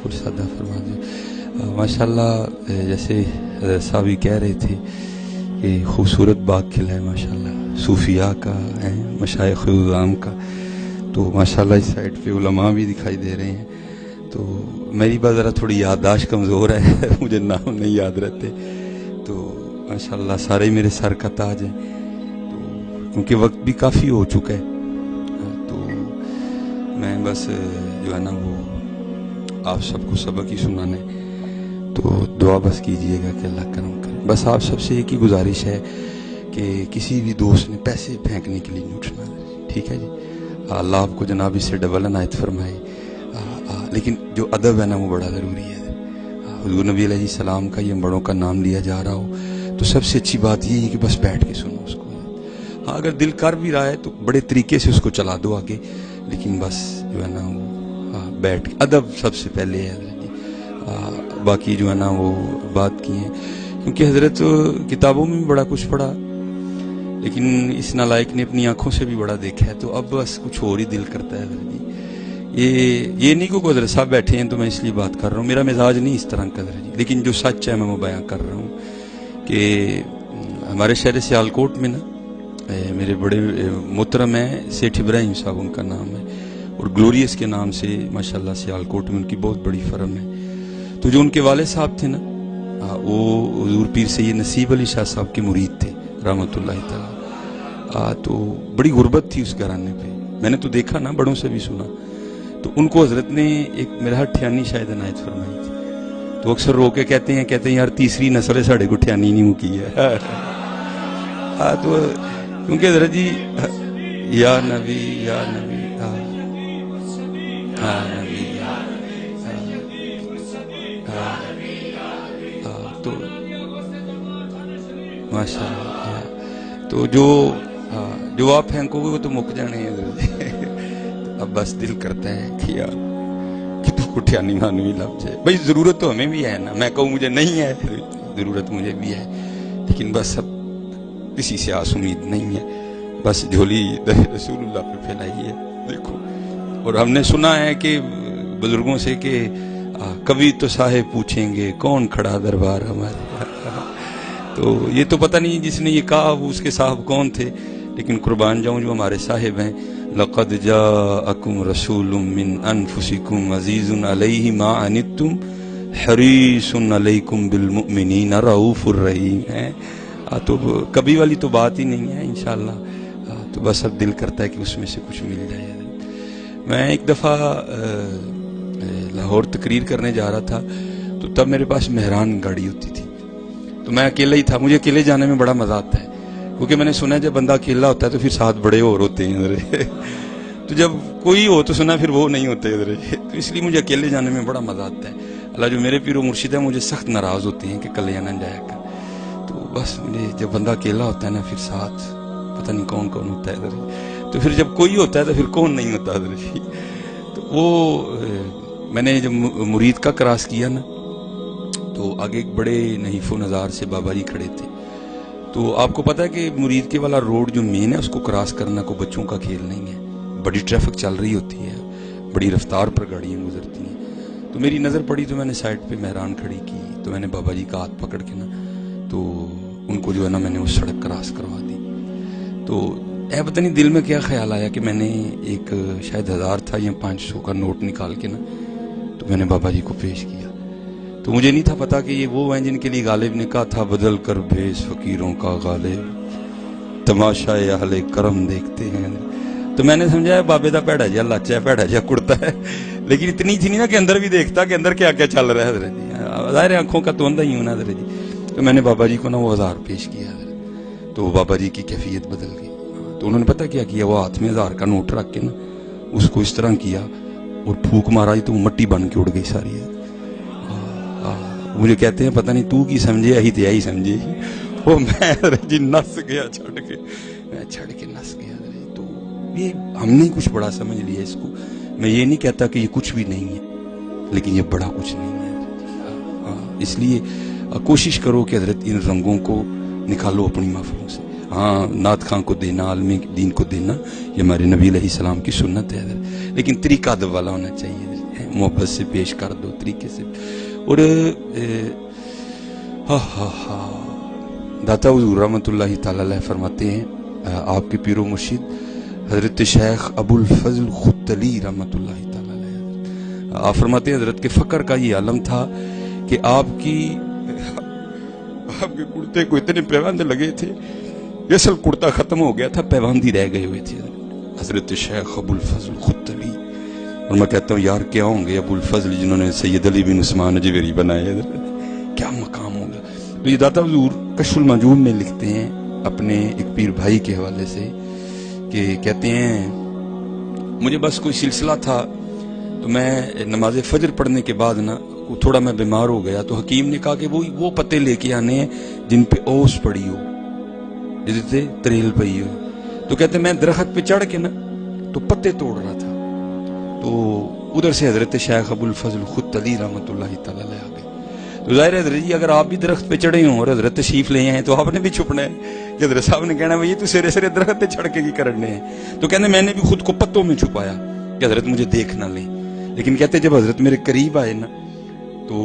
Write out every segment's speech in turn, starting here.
کچھ ادا فرما دیں. ماشاءاللہ جیسے حضرت صاحب ہی کہہ رہے تھے کہ خوبصورت باغ کھلا ہے ماشاءاللہ، صوفیاء کا ہے، مشائخ عظام کا. تو ماشاءاللہ اس سائڈ پہ علماء بھی دکھائی دے رہے ہیں. تو میری بات ذرا تھوڑی یادداشت کمزور ہے مجھے نام نہیں یاد رہتے. تو ماشاءاللہ سارے میرے سر کا تاج ہیں. تو کیونکہ وقت بھی کافی ہو چکا ہے تو میں بس جو ہے نا وہ آپ سب کو سبق ہی سنانے، تو دعا بس کیجئے گا کہ اللہ کرم کرے. بس آپ سب سے ایک ہی گزارش ہے کہ کسی بھی دوست نے پیسے پھینکنے کے لیے نہیں اٹھنا، ٹھیک ہے جی. اللہ آپ کو جناب اس سے ڈبل عنایت فرمائے. لیکن جو ادب ہے نا وہ بڑا ضروری ہے. حضور نبی علیہ السلام کا یہ بڑوں کا نام لیا جا رہا ہو تو سب سے اچھی بات یہ ہے کہ بس بیٹھ کے سنو اس کو. ہاں اگر دل کر بھی رہا ہے تو بڑے طریقے سے اس کو چلا دو آگے، لیکن بس جو ہے نا وہ بیٹھ کے ادب سب سے پہلے ہے. باقی جو ہے نا وہ بات کی ہیں کیونکہ حضرت کتابوں میں بھی بڑا کچھ پڑھا، لیکن اس نالائق نے اپنی آنکھوں سے بھی بڑا دیکھا ہے. تو اب بس کچھ اور ہی دل کرتا ہے حضرت جی. یہ نہیں کہ حضرت صاحب بیٹھے ہیں تو میں اس لیے بات کر رہا ہوں، میرا مزاج نہیں اس طرح کا حضرت جی. لیکن جو سچ ہے میں وہ بیان کر رہا ہوں کہ ہمارے شہر سیالکوٹ میں نا میرے بڑے محترم ہیں سیٹھ ابراہیم صاحب ان کا نام ہے، اور گلوریس کے نام سے ماشاءاللہ سیالکوٹ میں ان کی بہت بڑی فرم ہے. تو جو ان کے والد صاحب تھے نا وہ حضور پیر سید نصیب علی شاہ صاحب کے مرید تھے رحمۃ اللہ تعالی. تو بڑی غربت تھی اس گھرانے پہ، میں نے تو دیکھا نا، بڑوں سے بھی سنا. تو ان کو حضرت نے ایک میرا ٹھیانی شاید عنایت فرمائی تھی. تو اکثر رو کے کہتے ہیں یار تیسری نسل ہے ساڑھے کو ٹھیانی نہیں مکی ہے. تو کیونکہ حضرت جی یا نبی یا نبی تو ماشاء اللہ تو جو آپ پھینکو گے وہ تو مک جانے ہیں. اب بس دل کرتا ہے کہ یار کہ تو کٹھیانی مانوی لگ جائے. بھائی ضرورت تو ہمیں بھی ہے نا، میں کہوں مجھے نہیں ہے، ضرورت مجھے بھی ہے، لیکن بس اب کسی سے آس امید نہیں ہے. بس جھولی رسول اللہ پہ پھیلائی ہے. دیکھو، اور ہم نے سنا ہے کہ بزرگوں سے کہ کبھی تو صاحب پوچھیں گے کون کھڑا دربار ہمارے. تو یہ تو پتہ نہیں جس نے یہ کہا وہ اس کے صاحب کون تھے، لیکن قربان جاؤں جو ہمارے صاحب ہیں. لقد جاءکم رسول من انفسکم عزیز علیہ ما عنتم حریص علیکم بالمؤمنین رؤوف الرحیم ہے. تو کبھی والی تو بات ہی نہیں ہے انشاءاللہ. تو بس اب دل کرتا ہے کہ اس میں سے کچھ مل جائے. میں ایک دفعہ لاہور تقریر کرنے جا رہا تھا تو تب میرے پاس مہران گاڑی ہوتی تھی، تو میں اکیلا ہی تھا. مجھے اکیلے جانے میں بڑا مزہ آتا ہے کیونکہ میں نے سنا ہے جب بندہ اکیلا ہوتا ہے تو پھر ساتھ بڑے اور ہوتے ہیں. تو جب کوئی ہو تو سنا پھر وہ نہیں ہوتے ادھر. تو اس لیے مجھے اکیلے جانے میں بڑا مزہ آتا ہے. اللہ جو میرے پیر و مرشد ہے مجھے سخت ناراض ہوتے ہیں کہ کلے نہ جایا کر. تو بس مجھے جب بندہ اکیلا ہوتا ہے نا پھر ساتھ پتہ نہیں کون کون ہوتا ہے ادھر. تو پھر جب کوئی ہوتا ہے تو پھر کون نہیں ہوتا ادھر. تو وہ میں نے جب مرید کا کراس کیا نا تو آگے ایک بڑے نحیف و نظار سے بابا جی کھڑے تھے. تو آپ کو پتا ہے کہ مرید کے والا روڈ جو مین ہے اس کو کراس کرنا کوئی بچوں کا کھیل نہیں ہے. بڑی ٹریفک چل رہی ہوتی ہے، بڑی رفتار پر گاڑیاں گزرتی ہیں. تو میری نظر پڑی تو میں نے سائڈ پہ مہران کھڑی کی. تو میں نے بابا جی کا ہاتھ پکڑ کے نا تو ان کو جو ہے نا میں نے وہ سڑک کراس کروا دی. تو پتہ نہیں دل میں کیا خیال آیا کہ میں نے ایک شاید 1000 تھا یا 500 کا نوٹ نکال کے نا تو میں نے بابا جی کو پیش کیا. تو مجھے نہیں تھا پتا کہ یہ وہ ہیں جن کے لیے غالب نے کہا تھا بدل کر بھیس فقیروں کا غالب تماشا اہل کرم دیکھتے ہیں. تو میں نے سمجھا بابے دا پیڑا جا لاچا ہے، پیڑا جا کڑتا ہے، لیکن اتنی تھی نہیں نا کہ اندر بھی دیکھتا کہ اندر کیا کیا چل رہا ہے حضرت جی. ظاہر آنکھوں کا تو اندھا ہی ہوں نا حضرت جی. تو میں نے بابا جی کو نا وہ 1000 پیش کیا حضرت. تو بابا جی کی کیفیت بدل گئی. تو انہوں نے پتہ کیا کیا، وہ ہاتھ میں 1000 کا نوٹ رکھ کے نا اس کو اس طرح کیا اور پھونک مارا تو مٹی بن کے اڑ گئی ساری. مجھے کہتے ہیں پتہ نہیں تو کی سمجھے ہی تھے ہی سمجھے. وہ میں جی نس گیا چھڑ کے، میں چھڑ کے نس گیا. تو یہ ہم نے کچھ بڑا سمجھ لیا اس کو. میں یہ نہیں کہتا کہ یہ کچھ بھی نہیں ہے، لیکن یہ بڑا کچھ نہیں ہے. اس لیے کوشش کرو کہ حضرت ان رنگوں کو نکالو اپنی محفلوں سے. ہاں نعت خان کو دینا، عالم دین کو دینا، یہ ہمارے نبی علیہ السلام کی سنت ہے حضرت، لیکن طریقہ ادب والا ہونا چاہیے. मोहब्बत से पेश कर दो तरीके से। और दाता हुजूर रहमतुल्लाहि ताला अलैह फरमाते हैं, आपके पीरो मुर्शिद हजरत शेख अबुल फजल खुतली रहमतुल्लाहि ताला अलैह, आप फरमाते हैं हजरत के फकर का ये आलम था कि आपके कुर्ते को इतने पैबंद लगे थे, असल कुर्ता खत्म हो गया था, पैबंद ही रह गए हुए थे हजरत शेख अबुल फजल खुतली। और मैं कहता हूँ यार क्या होंगे अबुल फजल जिन्होंने सैयद अली बिन उस्मान अजवेरी बनाए, क्या मकाम होगा। तो ये दाता हुजूर कश्फुल मजूब में लिखते हैं अपने एक पीर भाई के हवाले से कि कहते हैं मुझे बस कोई सिलसिला था तो मैं नमाज फजर पढ़ने के बाद ना थोड़ा मैं बीमार हो गया, तो हकीम ने कहा कि वो पत्ते लेके आने हैं जिन पे ओस पड़ी हो, जिससे तरेल पई हो। तो कहते मैं दरख्त पे चढ़ के ना तो पत्ते तोड़ रहा था, तो उधर से हजरत शेख अबुल फजल खुतली रहमतुल्लाहि ताला अलैह आ गए। तो जाहिर है हजरत जी अगर आप भी दरख्त पे चढ़े हों और हजरत तशरीफ ले आए तो आपने भी छुपना है कि हजरत साहब ने कहना भाई तू सिरे सिरे दरख्त पे चढ़ के की करने हैं। तो कहते मैंने भी खुद को पत्तों में छुपाया कि हजरत मुझे देख ना लें, लेकिन कहते जब हजरत मेरे करीब आए ना तो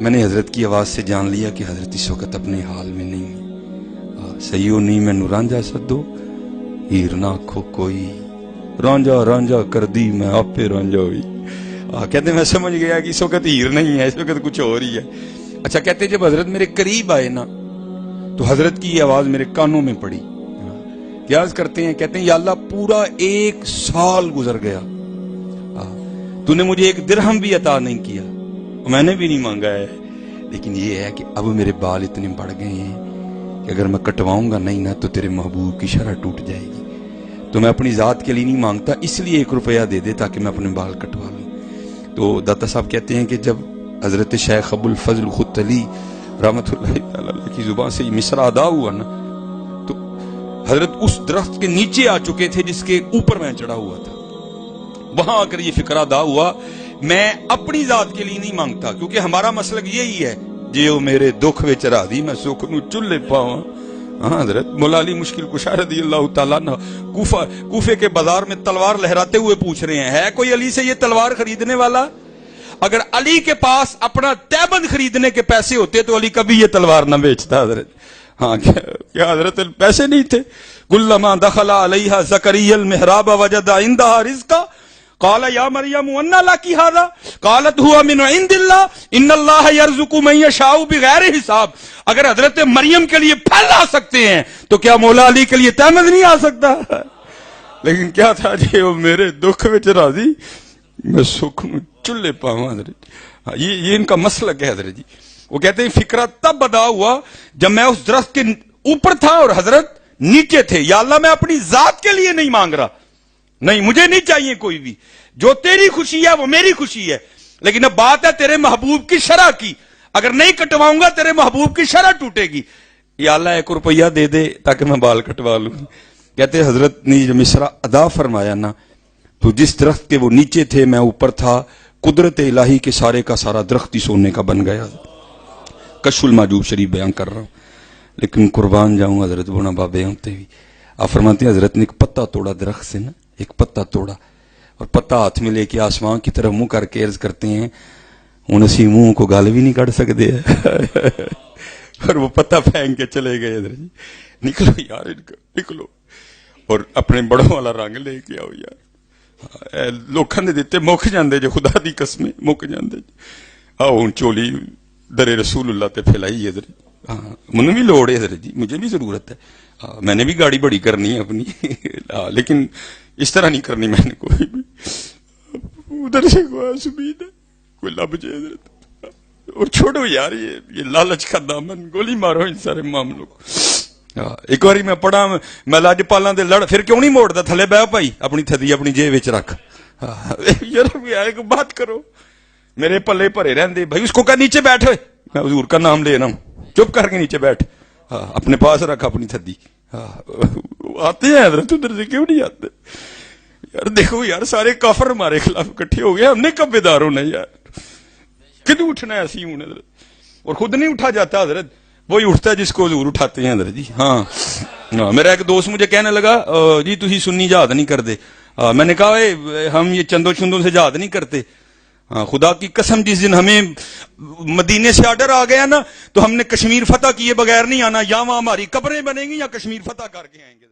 मैंने हजरत की आवाज से जान लिया कि हजरत इस वक्त अपने हाल में नहीं है। सही हो नहीं मैनू रांझा सदो हीर ना आखो कोई, रांझा रांझा कर दी मैं आपे रांझा हुई। कहते मैं समझ गया कि इस वक्त हीर नहीं है, इस वक्त कुछ और ही है। अच्छा कहते जब हजरत मेरे करीब आए ना तो हजरत की ये आवाज मेरे कानों में पड़ी। क्या करते हैं, कहते हैं या अल्लाह पूरा 1 साल गुजर गया, तूने मुझे 1 दिरहम भी अता नहीं किया, मैंने भी नहीं मांगा है, लेकिन ये है कि अब मेरे बाल इतने बढ़ गए हैं कि अगर मैं कटवाऊंगा नहीं ना तो तेरे महबूब की शरह टूट जाएगी, तो मैं अपनी जात के लिए नहीं मांगता, इसलिए 1 रुपया दे दे ताकि मैं अपने बाल कटवा लूं। तो दाता साहब कहते हैं कि जब हजरत शेख अबुल फजल खुतली रहमतुल्लाहि ताला अलैह की जुबान से मिसरा अदा हुआ ना तो हजरत उस दरख्त के नीचे आ चुके थे जिसके ऊपर मैं चढ़ा हुआ था। वहां आकर ये फिक्र अदा हुआ मैं अपनी जात के लिए नहीं मांगता, क्योंकि हमारा मसलक यही है जे मेरे दुख विच राधी मैं सुख नू चुल्ले पावां। हाँ हजरत मौला अली मुश्किल कुशा रज़ियल्लाहु ताला अन्हु कूफे के बाजार में तलवार लहराते हुए पूछ रहे हैं, है कोई अली से ये तलवार खरीदने वाला? अगर अली के पास अपना तैबंद खरीदने के पैसे होते तो अली कभी ये तलवार न बेचता हजरत। हाँ क्या हजरत पैसे नहीं थे? कुल्लमा दखला अलैहा ज़करियल मेहराब वजदा इंदहा रिज़्का काला या मरियम अन्ना लकी हादा कालत हुआ मिन इंदिल्लाह इन्नल्लाह यर्ज़ुकु मन यशाउ बिगैर हिसाब। अगर हजरत मरियम के लिए फल आ सकते हैं तो क्या मौला अली के लिए तहमद नहीं आ सकता? लेकिन क्या था जी वो मेरे दुख विच राजी मैं सुख में चुल्ले पावां हजरत। ये इनका मसलक है हजरत जी। वो कहते हैं फिक्रा तब अदा हुआ जब मैं उस दरख्त के ऊपर था और हजरत नीचे थे। या अल्लाह मैं अपनी जात के लिए नहीं मांग रहा, नहीं मुझे नहीं चाहिए कोई भी, जो तेरी खुशी है वो मेरी खुशी है, लेकिन अब बात है तेरे महबूब की शरह की, अगर नहीं कटवाऊंगा तेरे महबूब की शरह टूटेगी। या अल्लाह 1 रुपया दे दे ताकि मैं बाल कटवा लूं। कहते हजरत ने जब मिसरा अदा फरमाया ना तो जिस दरख्त के वो नीचे थे मैं ऊपर था, कुदरत इलाही के सारे का सारा दरख्त ही सोने का बन गया। कश्फुल माजूब शरीफ बयान कर रहा हूं, लेकिन कुर्बान जाऊं हजरत बुना बाबे होते भी। आप फरमाते हैं हजरत ने एक पत्ता तोड़ा दरख्त से ना, एक पत्ता तोड़ा और पत्ता हाथ में लेके आसमान की तरफ मुंह करके अर्ज करते हैं हूं असी मुंह को गल भी नहीं कढ़ सकते और वो पत्ता फेंक के चले गए। हजरत जी निकलो यार इनको निकलो और अपने बड़ों वाला रंग लेके आओ यार। लोगों ने दिते मुक जाते जो खुदा दी कसमें मुक जाते। आओ हूं चोली दरे रसूलुल्लाह ते फैलाई है। हाँ मैंने भी लोड़ है हजरत जी, मुझे भी जरूरत है। हाँ मैंने भी गाड़ी बड़ी करनी है अपनी लेकिन इस तरह नहीं करनी मैंने कोई भी। उधर से उम्मीद है कोई लब जाए हजरत। और छोड़ो यार ये लालच का दामन, गोली मारो इन सारे मामलों को। एक बारी मैं पढ़ा मैं लाजपाला दे लड़ फिर क्यों नहीं मोड़ता, थले बह भाई अपनी थदी अपनी जेब विच रख। यार एक बात करो, मेरे पल्ले भरे रहते भाई, उसको कह नीचे बैठ, मैं हुजूर का नाम ले रहा हूं, चुप करके नीचे बैठ। हाँ अपने पास रख अपनी थदी। हाँ आते हैं हजरत उधर से क्यों नहीं आते यार? देखो यार सारे काफर हमारे खिलाफ इकट्ठे हो गए, हमने कब बेदार होना यार? कितने उठना है ऐसी हूं हजरत? और खुद नहीं उठा जाता हजरत, वही उठता है जिसको हजूर उठाते हैं हजरत जी। हाँ मेरा एक दोस्त मुझे कहने लगा जी तुसी सुन्नी जहाद नहीं करते। मैंने कहा हम ये चंदो चुंदों से जहाद नहीं करते। ہاں خدا کی قسم جس دن ہمیں مدینے سے آرڈر آ گیا نا تو ہم نے کشمیر فتح کیے بغیر نہیں آنا، یا وہاں ہماری قبریں بنیں گی یا کشمیر فتح کر کے آئیں گے.